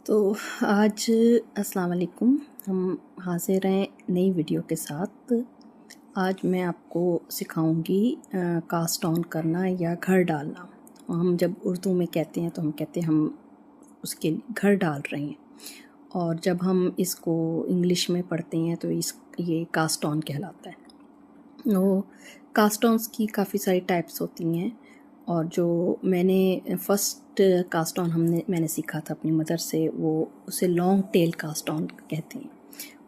तो आज अस्सलाम वालेकुम, हम हाज़िर हैं नई वीडियो के साथ। आज मैं आपको सिखाऊंगी कास्ट ऑन करना या घर डालना। हम जब उर्दू में कहते हैं तो हम कहते हैं हम उसके घर डाल रहे हैं, और जब हम इसको इंग्लिश में पढ़ते हैं तो ये कास्ट ऑन कहलाता है। वो कास्ट ऑन्स की काफ़ी सारी टाइप्स होती हैं, और जो मैंने फ़र्स्ट कास्ट ऑन मैंने सीखा था अपनी मदर से, वो उसे लॉन्ग टेल कास्ट ऑन कहते हैं।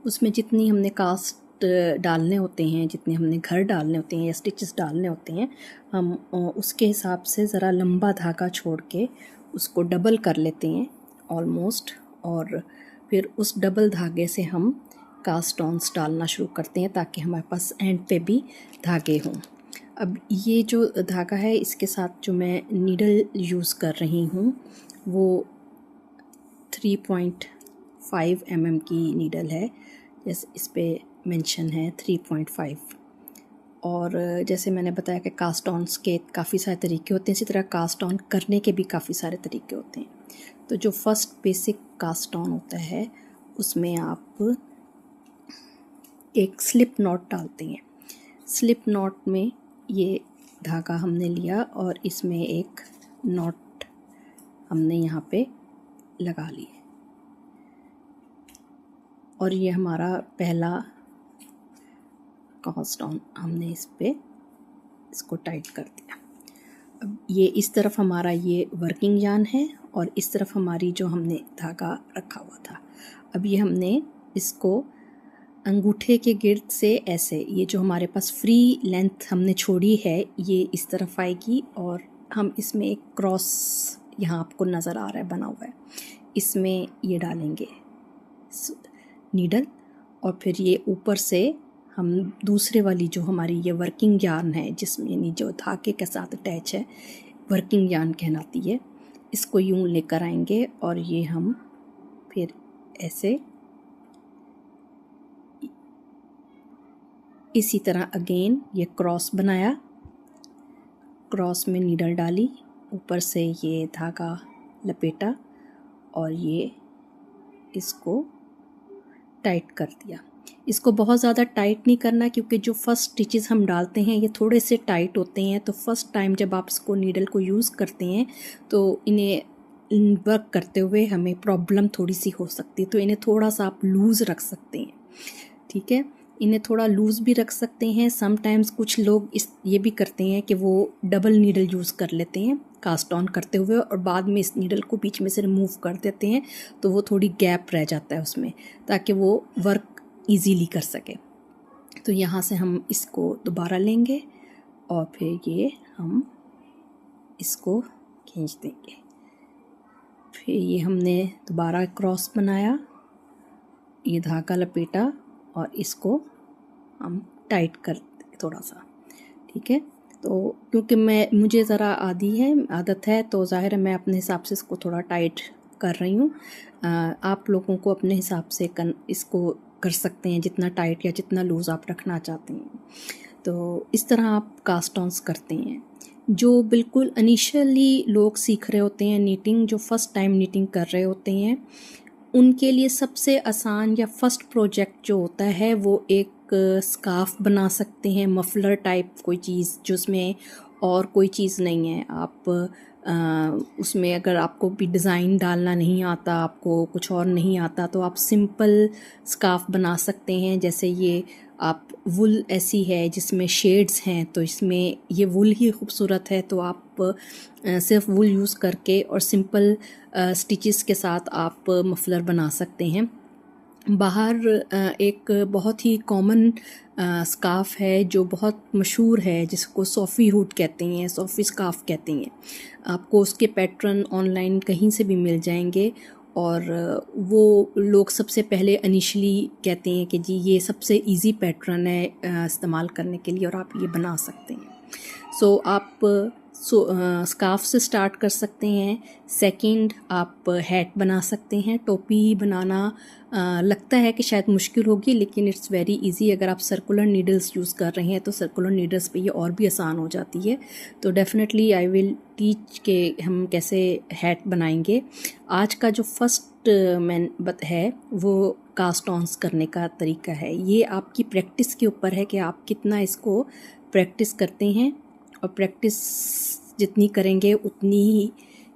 उसमें जितनी हमने कास्ट डालने होते हैं, जितने हमने घर डालने होते हैं या स्टिचेस डालने होते हैं, हम उसके हिसाब से ज़रा लंबा धागा छोड़ के उसको डबल कर लेते हैं ऑलमोस्ट, और फिर उस डबल धागे से हम कास्ट ऑन्स डालना शुरू करते हैं ताकि हमारे पास एंड पे भी धागे हों। अब ये जो धागा है, इसके साथ जो मैं नीडल यूज़ कर रही हूँ वो 3.5 mm की नीडल है। जैसे इस पे मेंशन है 3.5। और जैसे मैंने बताया कि कास्ट ऑन्स के काफ़ी सारे तरीके होते हैं, इसी तरह कास्ट ऑन करने के भी काफ़ी सारे तरीके होते हैं। तो जो फर्स्ट बेसिक कास्ट ऑन होता है उसमें आप एक स्लिप नॉट डालते हैं। स्लिप नॉट में ये धागा हमने लिया और इसमें एक नॉट हमने यहाँ पे लगा ली, और ये हमारा पहला कास्ट ऑन हमने इसको टाइट कर दिया। अब ये इस तरफ हमारा ये वर्किंग यार्न है और इस तरफ हमारी जो हमने धागा रखा हुआ था। अब ये हमने इसको अंगूठे के गिर्द से ऐसे, ये जो हमारे पास फ्री लेंथ हमने छोड़ी है ये इस तरफ आएगी, और हम इसमें एक क्रॉस यहाँ आपको नज़र आ रहा है बना हुआ है, इसमें ये डालेंगे नीडल, और फिर ये ऊपर से हम दूसरे वाली जो हमारी ये वर्किंग यार्न है, जिसमें यानी जो धागे के साथ अटैच है, वर्किंग यार्न कहलाती है, इसको यूं लेकर आएंगे और ये हम फिर ऐसे इसी तरह अगेन ये क्रॉस बनाया, क्रॉस में नीडल डाली, ऊपर से ये धागा लपेटा और ये इसको टाइट कर दिया। इसको बहुत ज़्यादा टाइट नहीं करना, क्योंकि जो फर्स्ट स्टिचेस हम डालते हैं ये थोड़े से टाइट होते हैं, तो फर्स्ट टाइम जब आप इसको नीडल को यूज़ करते हैं तो इन्हें वर्क करते हुए हमें प्रॉब्लम थोड़ी सी हो सकती है, तो इन्हें थोड़ा सा आप लूज़ रख सकते हैं। ठीक है, इन्हें थोड़ा लूज़ भी रख सकते हैं। समटाइम्स कुछ लोग ये भी करते हैं कि वो डबल नीडल यूज़ कर लेते हैं कास्ट ऑन करते हुए, और बाद में इस नीडल को बीच में से रिमूव कर देते हैं, तो वो थोड़ी गैप रह जाता है उसमें, ताकि वो वर्क इजीली कर सके। तो यहाँ से हम इसको दोबारा लेंगे और फिर ये हम इसको खींच देंगे। फिर ये हमने दोबारा क्रॉस बनाया, ये धागा लपेटा और इसको हम टाइट कर थोड़ा सा। ठीक है, तो क्योंकि मुझे ज़रा आदत है, तो ज़ाहिर है मैं अपने हिसाब से इसको थोड़ा टाइट कर रही हूँ। आप लोगों को अपने हिसाब से इसको कर सकते हैं, जितना टाइट या जितना लूज़ आप रखना चाहते हैं। तो इस तरह आप कास्ट ऑन्स करते हैं। जो बिल्कुल इनिशियली लोग सीख रहे होते हैं नीटिंग, जो फर्स्ट टाइम नीटिंग कर रहे होते हैं, उनके लिए सबसे आसान या फर्स्ट प्रोजेक्ट जो होता है वो एक स्कार्फ बना सकते हैं, मफलर टाइप कोई चीज़ जिसमें और कोई चीज़ नहीं है। आप उसमें अगर आपको भी डिज़ाइन डालना नहीं आता, आपको कुछ और नहीं आता, तो आप सिंपल स्कार्फ बना सकते हैं। जैसे ये आप वुल ऐसी है जिसमें शेड्स हैं, तो इसमें ये वुल ही खूबसूरत है, तो आप सिर्फ वुल यूज़ करके और सिंपल स्टिचेस के साथ आप मफलर बना सकते हैं। बाहर एक बहुत ही कॉमन स्कार्फ है जो बहुत मशहूर है, जिसको सोफ़ी हुड कहते हैं, सोफ़ी स्कार्फ कहते हैं। आपको उसके पैटर्न ऑनलाइन कहीं से भी मिल जाएंगे, और वो लोग सबसे पहले इनिशियली कहते हैं कि जी ये सबसे इजी पैटर्न है इस्तेमाल करने के लिए, और आप ये बना सकते हैं। सो आप स्कार्फ से स्टार्ट कर सकते हैं। सेकंड, आप हैट बना सकते हैं। टोपी बनाना लगता है कि शायद मुश्किल होगी, लेकिन इट्स वेरी इजी। अगर आप सर्कुलर नीडल्स यूज़ कर रहे हैं तो सर्कुलर नीडल्स पे ये और भी आसान हो जाती है। तो डेफिनेटली आई विल टीच के हम कैसे हैट बनाएंगे। आज का जो फर्स्ट है वो कास्ट ऑन्स करने का तरीका है। ये आपकी प्रैक्टिस के ऊपर है कि आप कितना इसको प्रैक्टिस करते हैं, और प्रैक्टिस जितनी करेंगे उतनी ही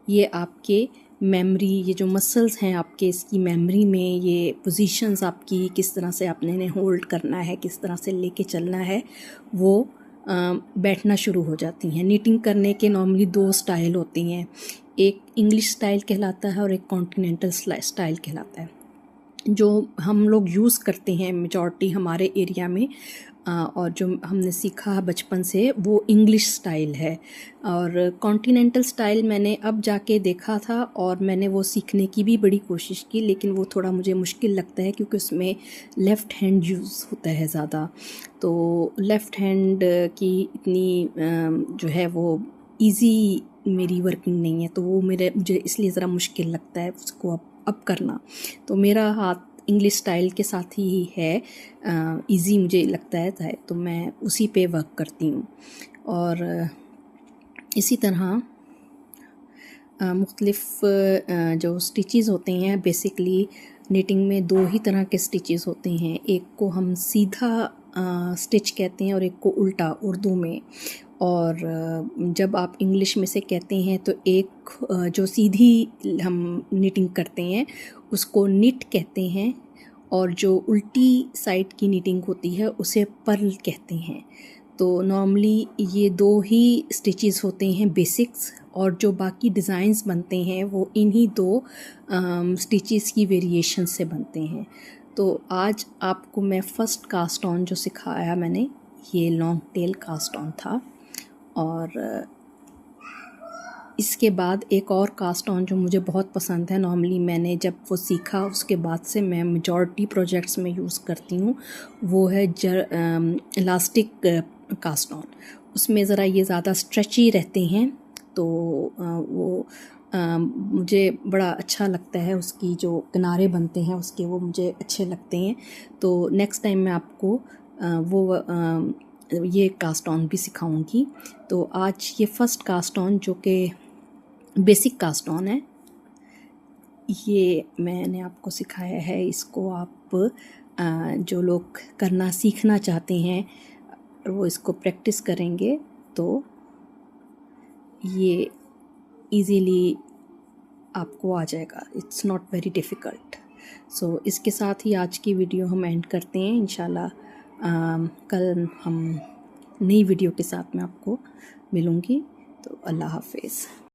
ये आपके मेमोरी, ये जो मसल्स हैं आपके, इसकी मेमोरी में ये पोजीशंस आपकी किस तरह से आपने होल्ड करना है, किस तरह से लेके चलना है, वो बैठना शुरू हो जाती हैं। नीटिंग करने के नॉर्मली 2 स्टाइल होती हैं, एक इंग्लिश स्टाइल कहलाता है और एक कॉन्टिनेंटल स्टाइल कहलाता है। जो हम लोग यूज़ करते हैं मेजॉरिटी हमारे एरिया में और जो हमने सीखा बचपन से, वो इंग्लिश स्टाइल है। और कॉन्टिनेंटल स्टाइल मैंने अब जाके देखा था और मैंने वो सीखने की भी बड़ी कोशिश की, लेकिन वो थोड़ा मुझे मुश्किल लगता है क्योंकि उसमें लेफ़्ट हैंड यूज़ होता है ज़्यादा। तो लेफ़्ट हैंड की इतनी जो है वो ईज़ी मेरी वर्किंग नहीं है, तो वो मुझे इसलिए ज़रा मुश्किल लगता है उसको अब करना। तो मेरा हाथ इंग्लिश स्टाइल के साथ ही है, इजी मुझे लगता है, तो मैं उसी पे वर्क करती हूँ। और इसी तरह मुख्तलिफ़ जो स्टिचेस होते हैं, बेसिकली निटिंग में 2 ही तरह के स्टिचेस होते हैं। एक को हम सीधा स्टिच कहते हैं और एक को उल्टा उर्दू में। और जब आप इंग्लिश में से कहते हैं तो एक जो सीधी हम निटिंग करते हैं उसको निट कहते हैं, और जो उल्टी साइड की निटिंग होती है उसे पर्ल कहते हैं। तो नॉर्मली ये 2 ही स्टिचेस होते हैं बेसिक्स, और जो बाकी डिज़ाइंस बनते हैं वो इन्हीं 2 स्टिचेस की वेरिएशन से बनते हैं। तो आज आपको मैं फ़र्स्ट कास्ट ऑन जो सिखाया मैंने, ये लॉन्ग टेल कास्ट ऑन था। और इसके बाद एक और कास्ट ऑन जो मुझे बहुत पसंद है, नॉर्मली मैंने जब वो सीखा उसके बाद से मैं मेजॉरिटी प्रोजेक्ट्स में यूज़ करती हूँ, वो है इलास्टिक कास्ट ऑन। उसमें ज़रा ये ज़्यादा स्ट्रेची रहते हैं, तो वो मुझे बड़ा अच्छा लगता है। उसकी जो किनारे बनते हैं उसके, वो मुझे अच्छे लगते हैं। तो नेक्स्ट टाइम मैं आपको ये कास्ट ऑन भी सिखाऊंगी। तो आज ये फ़र्स्ट कास्ट ऑन जो कि बेसिक कास्ट ऑन है, ये मैंने आपको सिखाया है। इसको आप जो लोग करना सीखना चाहते हैं वो इसको प्रैक्टिस करेंगे तो ये इजीली आपको आ जाएगा। It's not very difficult. So इसके साथ ही आज की वीडियो हम एंड करते हैं। इंशाल्लाह कल हम नई वीडियो के साथ मैं आपको मिलूँगी। तो अल्लाह हाफ़िज़।